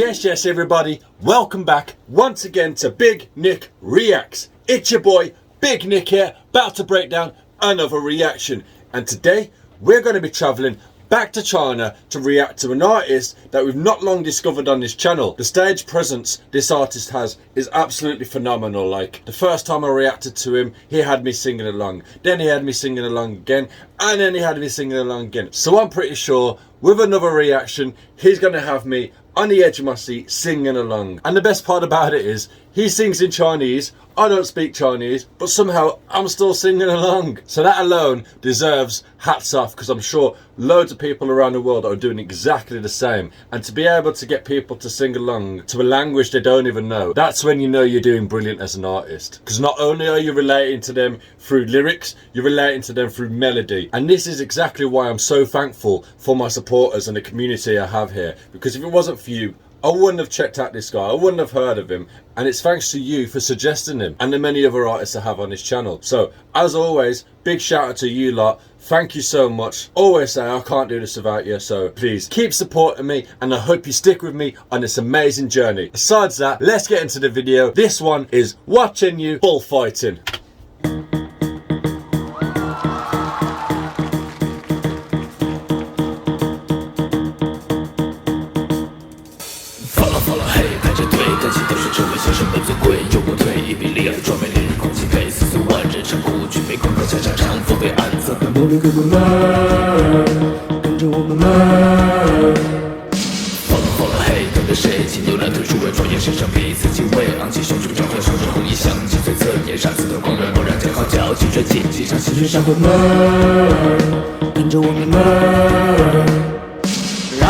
Yes, everybody, welcome back once again to Big Nick Reacts. It's your boy, Big Nick here, about to break down another reaction. And today, we're going to be travelling back to China to react to an artist that we've not long discovered on this channel. The stage presence this artist has is absolutely phenomenal. Like, the first time I reacted to him, he had me singing along. Then he had me singing along again. And then he had me singing along again. So I'm pretty sure, with another reaction, he's going to have me on the edge of my seat singing along. And the best part about it is he sings in Chinese. I don't speak Chinese, but somehow I'm still singing along. So that alone deserves hats off, because I'm sure loads of people around the world are doing exactly the same. And to be able to get people to sing along to a language they don't even know, that's when you know you're doing brilliant as an artist. Because not only are you relating to them through lyrics, you're relating to them through melody. And this is exactly why I'm so thankful for my supporters and the community I have here. Because if it wasn't for you, I wouldn't have checked out this guy, I wouldn't have heard of him, and it's thanks to you for suggesting him and the many other artists I have on this channel. So, as always, big shout out to you lot, thank you so much. Always say I can't do this without you, so please keep supporting me, and I hope you stick with me on this amazing journey. Besides that, let's get into the video. This one is Hua Chenyu, Bullfighting.努力哥哥们，跟着我们follow嘿，跟着谁？请牛栏推出伪装眼身上彼此敬畏，昂起胸脯张开双手红衣响起最侧眼上刺头狂热，猛然间号角起着竞技场心血上魂们，跟着我们。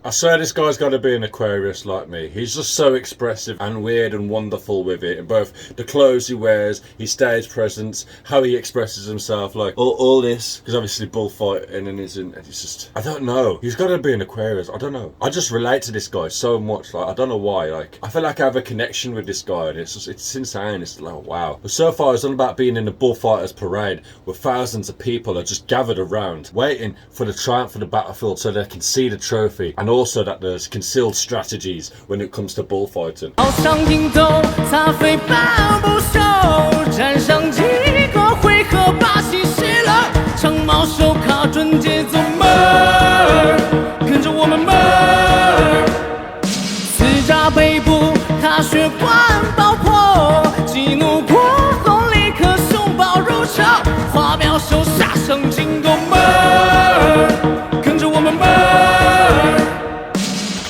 I swear this guy's got to be an Aquarius like me. He's just so expressive and weird and wonderful with it. And both the clothes he wears, his stage presence, how he expresses himself, like all this. Because obviously bullfighting and it's just, I don't know. He's got to be an Aquarius. I don't know. I just relate to this guy so much. Like, I don't know why. Like, I feel like I have a connection with this guy, and it's insane. It's like, wow. But so far, it's all about being in the bullfighters parade where thousands of people are just gathered around, waiting for the triumph of the battlefield so they can see the trophy. And also that there's concealed strategies when it comes to bullfighting.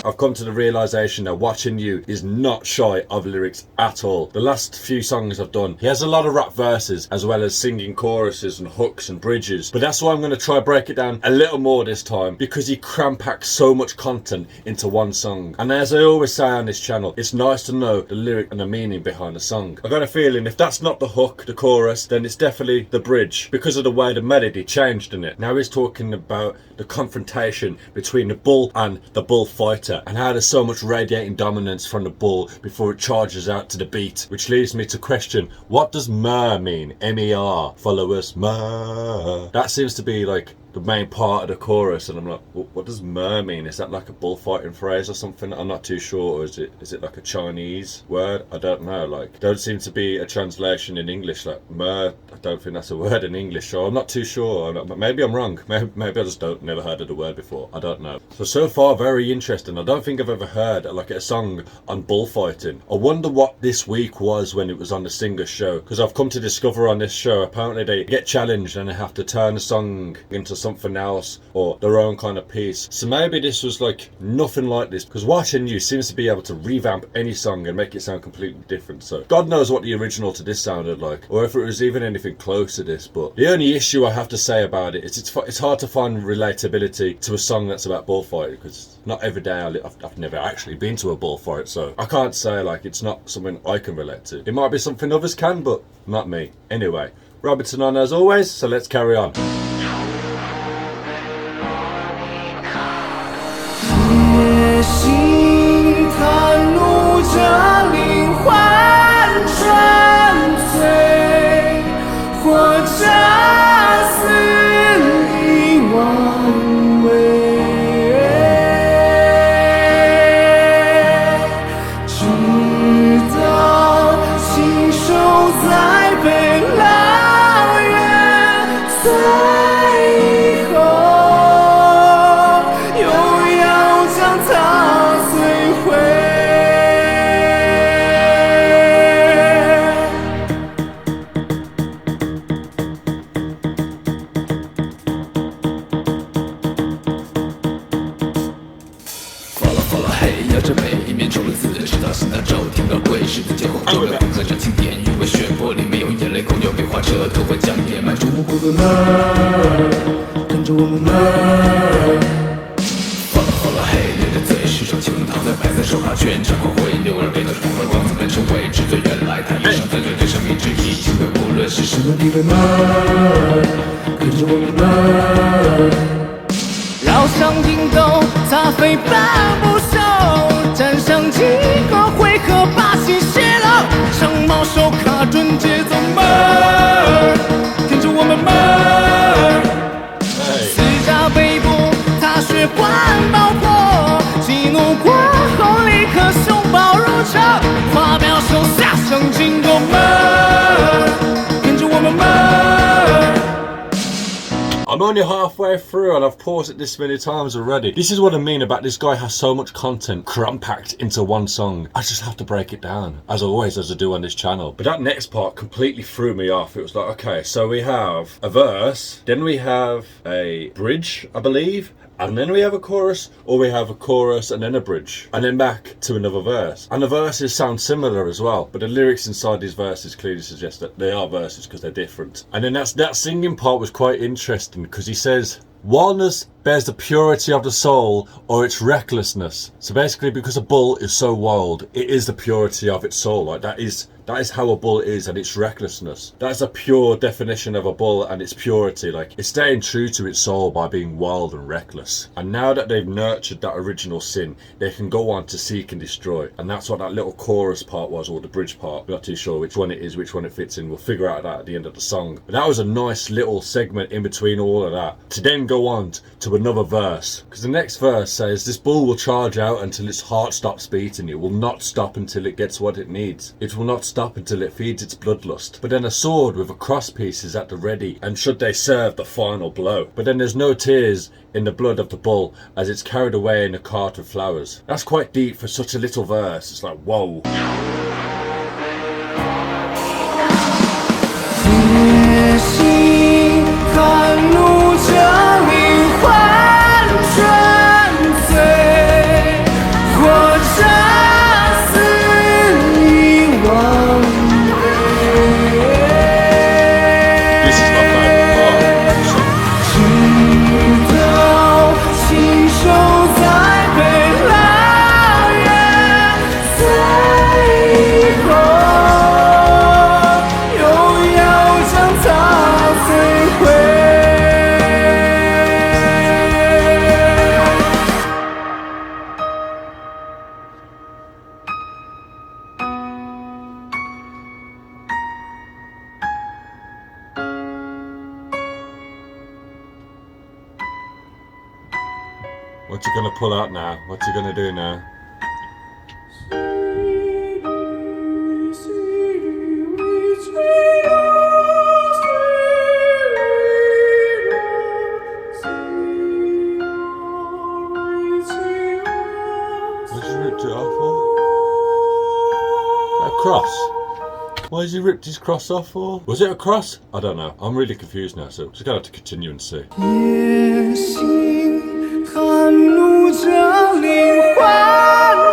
I've come to the realisation that Hua Chenyu is not shy of lyrics at all. The last few songs I've done, he has a lot of rap verses as well as singing choruses and hooks and bridges. But that's why I'm going to try break it down a little more this time, because he cram-packs so much content into one song. And as I always say on this channel, it's nice to know the lyric and the meaning behind the song. I got a feeling if that's not the hook, the chorus, then it's definitely the bridge, because of the way the melody changed in it. Now he's talking about the confrontation between the bull and the bullfighter, and how there's so much radiating dominance from the bull before it charges out to the beat, which leads me to question, what does mer mean? M-E-R, followers, mer. That seems to be like the main part of the chorus, and I'm like, what does mer mean? Is that like a bullfighting phrase or something? I'm not too sure. Or is it like a Chinese word? I don't know. Like, there don't seem to be a translation in English. Like mer, I don't think that's a word in English, so I'm not too sure. Maybe I'm wrong. Maybe I just never heard of the word before. I don't know. So far very interesting. I don't think I've ever heard like a song on bullfighting. I wonder what this week was when it was on the Singer's show, because I've come to discover on this show apparently they get challenged and they have to turn a song into something else or their own kind of piece. So maybe this was like nothing like this, because Hua Chenyu seems to be able to revamp any song and make it sound completely different. So God knows what the original to this sounded like, or if it was even anything close to this. But the only issue I have to say about it is it's hard to find relatability to a song that's about bullfighting, because not every day I've never actually been to a bullfight, so I can't say like it's not something I can relate to. It might be something others can, but not me. Anyway, Robertson on as always, so let's carry on. 喝着经典，因为血泊里没有眼泪，空有被画着都会讲点，迈出无辜的门，跟着我们放好了黑脸的嘴，时手青桃在摆在手帕圈，掌控会流而给的不会光怎么成为至最原来他一生在对生命之一，敬畏无论是什么地位们，跟着我们绕上顶斗，擦飞半不熟，站上几个回合，把心泄露，长矛手卡准节奏们，跟着我们四炸背部，踏雪换爆破，激怒过后立刻胸爆如仇，花秒手下上进攻们，跟着我们I'm only halfway through and I've paused it this many times already. This is what I mean about this guy has so much content cram-packed into one song. I just have to break it down, as always, as I do on this channel. But that next part completely threw me off. It was like, okay, so we have a verse, then we have a bridge, I believe, and then we have a chorus, or we have a chorus and then a bridge, and then back to another verse. And the verses sound similar as well, but the lyrics inside these verses clearly suggest that they are verses because they're different. And then that singing part was quite interesting because he says, wildness bears the purity of the soul or its recklessness. So basically, because a bull is so wild, it is the purity of its soul. Like that is how a bull is, and its recklessness. That's a pure definition of a bull and its purity. Like it's staying true to its soul by being wild and reckless. And now that they've nurtured that original sin, they can go on to seek and destroy. And that's what that little chorus part was, or the bridge part. I'm not too sure which one it is, which one it fits in. We'll figure out that at the end of the song. But that was a nice little segment in between all of that, to then go on to another verse. Because the next verse says, this bull will charge out until its heart stops beating. It will not stop until it gets what it needs. It will not stop until it feeds its bloodlust. But then a sword with a cross piece is at the ready, and should they serve the final blow. But then there's no tears in the blood of the bull as it's carried away in a cart of flowers. That's quite deep for such a little verse. It's like, whoa. What's he gonna pull out now? What's he gonna do now? What's he ripped it off for? A cross? Why has he ripped his cross off for? Was it a cross? I don't know. I'm really confused now, so just gonna have to continue and see. 看怒着灵魂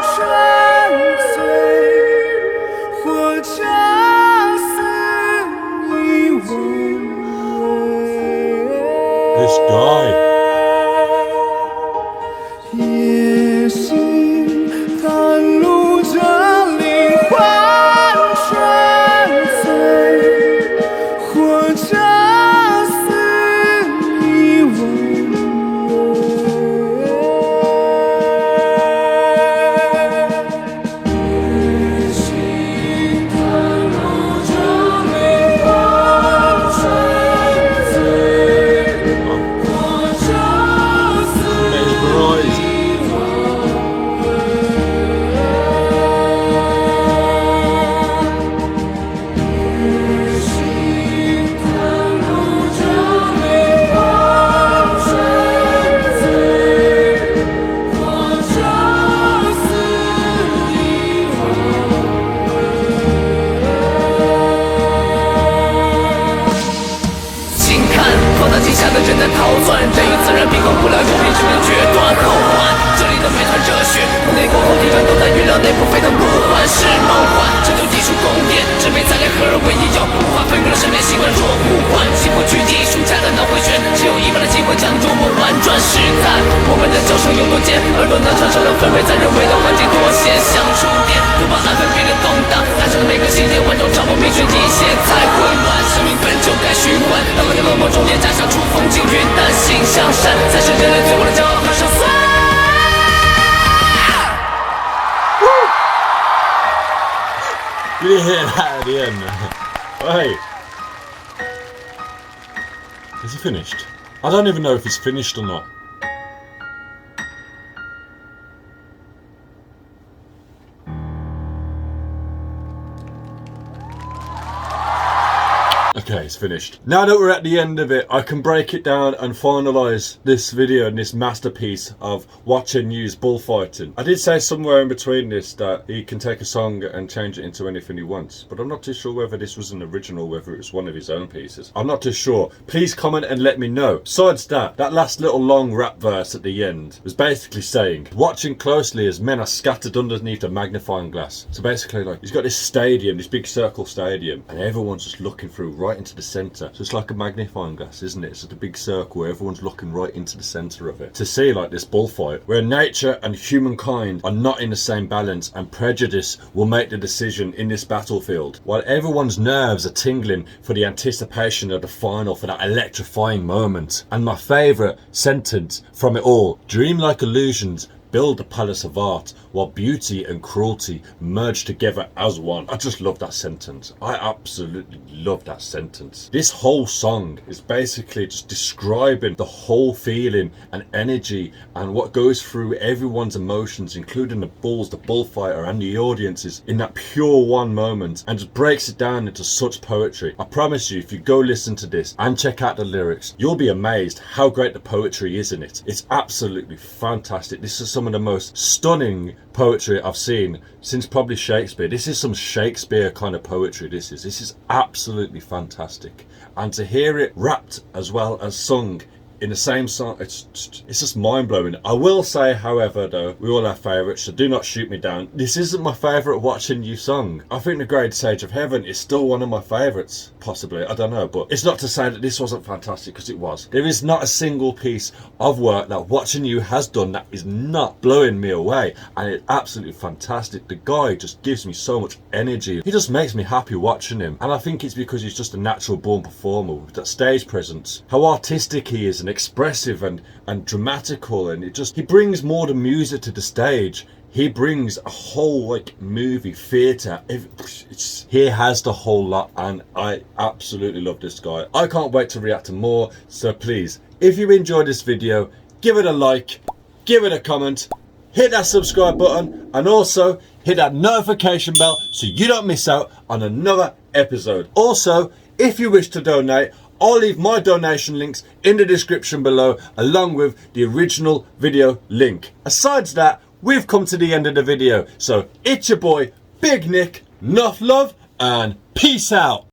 沉醉，或者是以为 This guy. 夜行看怒着灵魂沉醉，或者是以为 逃窜，人与自然平衡不了，有理只能决断后患。这里的美团热血。内过后，敌人都在预料内，不沸腾不还是梦幻。这就技术宫殿，制备材料合而为一，要不化分割了身边习惯若互换。击破狙击，输家的脑回旋，只有一半的机会将捉摸玩转实在。我们的交手有多尖，耳朵能承受的氛围，在人为的环境多些，像触电，不怕安分变得动荡。诞生的每个细节，万种掌握命悬一线才混乱。生命本就该循环，当我的落寞中间加上出风景云淡，心向善，才是人类最后的骄傲和胜算。You didn't hear that at the end. Wait. Is he finished? I don't even know if he's finished or not. Okay, it's finished. Now that we're at the end of it, I can break it down and finalise this video and this masterpiece of Hua Chenyu's Bullfighting. I did say somewhere in between this that he can take a song and change it into anything he wants, but I'm not too sure whether this was an original, whether it was one of his own pieces. I'm not too sure. Please comment and let me know. Besides that last little long rap verse at the end was basically saying, watching closely as men are scattered underneath a magnifying glass. So basically, like, he's got this stadium, this big circle stadium, and everyone's just looking through right into the centre. So it's like a magnifying glass, isn't it? It's just a big circle where everyone's looking right into the centre of it. To see like this bullfight where nature and humankind are not in the same balance and prejudice will make the decision in this battlefield, while everyone's nerves are tingling for the anticipation of the final, for that electrifying moment. And my favourite sentence from it all: dream like illusions, build a palace of art, while beauty and cruelty merge together as one. I just love that sentence. I absolutely love that sentence. This whole song is basically just describing the whole feeling and energy and what goes through everyone's emotions, including the bulls, the bullfighter and the audiences, in that pure one moment, and just breaks it down into such poetry. I promise you, if you go listen to this and check out the lyrics, you'll be amazed how great the poetry is in it. It's absolutely fantastic. This is some of the most stunning poetry I've seen since probably Shakespeare. This is some Shakespeare kind of poetry. This is absolutely fantastic, and to hear it rapped as well as sung in the same song, it's just mind-blowing. I will say, however, though, we all have favourites, so do not shoot me down. This isn't my favourite Hua Chenyu song. I think The Great Sage of Heaven is still one of my favourites, possibly, I don't know, but it's not to say that this wasn't fantastic, because it was. There is not a single piece of work that Hua Chenyu has done that is not blowing me away, and it's absolutely fantastic. The guy just gives me so much energy. He just makes me happy watching him, and I think it's because he's just a natural born performer with that stage presence. How artistic he is and expressive and dramatical, and he brings more than music to the stage. He brings a whole like movie theatre. He has the whole lot, and I absolutely love this guy. I can't wait to react to more, so please, if you enjoyed this video, give it a like, give it a comment, hit that subscribe button, and also hit that notification bell so you don't miss out on another episode. Also, if you wish to donate, I'll leave my donation links in the description below, along with the original video link. Besides that, we've come to the end of the video, so it's your boy Big Nick, enough love and peace out.